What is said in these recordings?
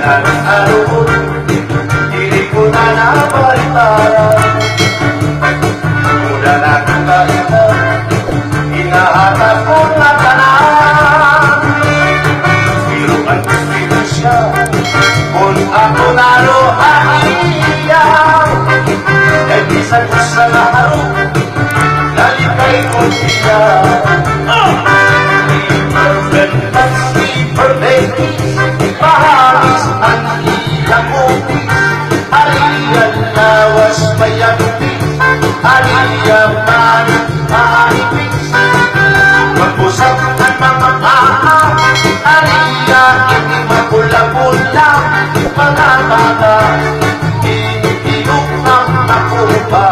Araw-araw, hindi ko na nabalitaan. Mula na kakaina, hinahanap ko na tanan. Biruan ko sila siya, kung ako naro iiyak. Ay bisan ko sa laro, nalikay ko siya. Sleeper babies, pahagis ang ilang upis. Aliyan lawas mayagupis, aliyan manik maipis. Magpusap ang mga paa, aliyan hindi mapula-pula. Mga bata, inilog ang makupa.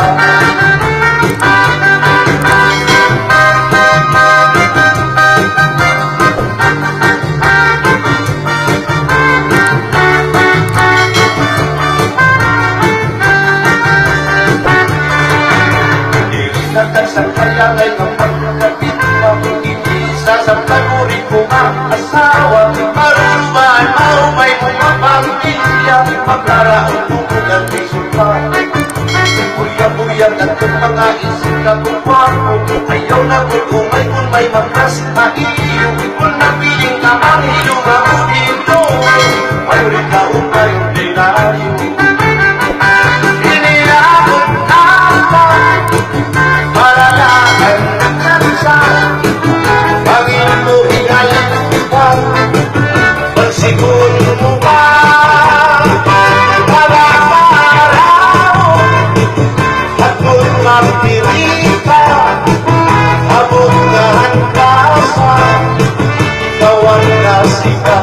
Sa kaya ngayong pagkakapit, mag-iisa sa paguri ko ang asawa. Maruman, maumay mo mapamilya, magkaraon tungkol ang bisupa. Buya-buya at kung mga isip na kumwapo, ayaw na kumay kung may magkas na iyo. Kung napiling ka ang ilo na dito, mayroon ka umay yung dinayo. Siguro mo ba maraparaw at kung mapili ka, abot na hantasan, ikaw ang nasika.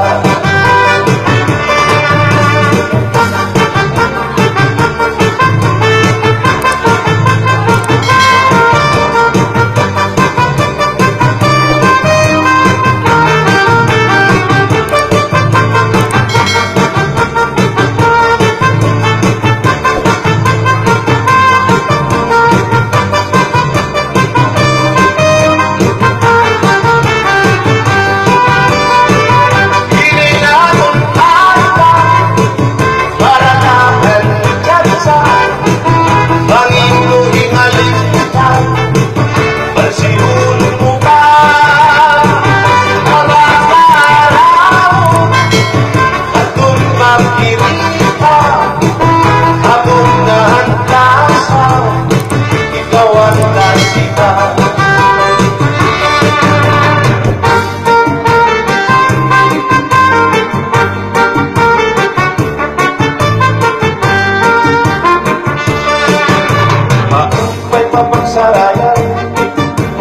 Papagsarayan,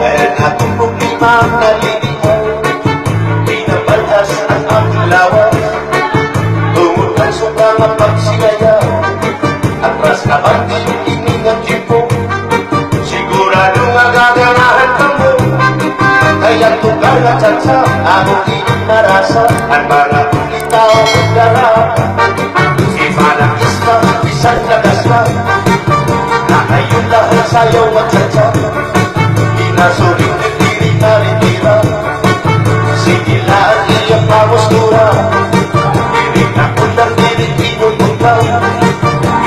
mayroon atong problema ang nalilihan. Pinabaldas ang ating lawas, tungod ang sobrang ang pagsigaya. Atras ka bang diniging ang tipo, sigurado nga gaganahan ka mo. Kaya tugal na tsansa, among inarasa, ang mga tao magdara. Si Malakis na, isang lagas na, ayun lahat sayaw magsatsa, inasuling nagdiri na ritira. Sige lahat iyang pamustura, dirig na kundang dirig pinupunta.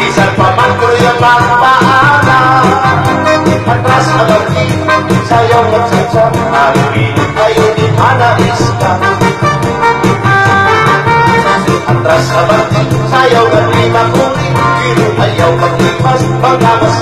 Isang pamangkol yung mga paana, atras na barki, sayaw magsatsa, ayun ayun din manais ka. Atras na barki, sayaw na lima kunin, pero ayaw maglipas, pagkamas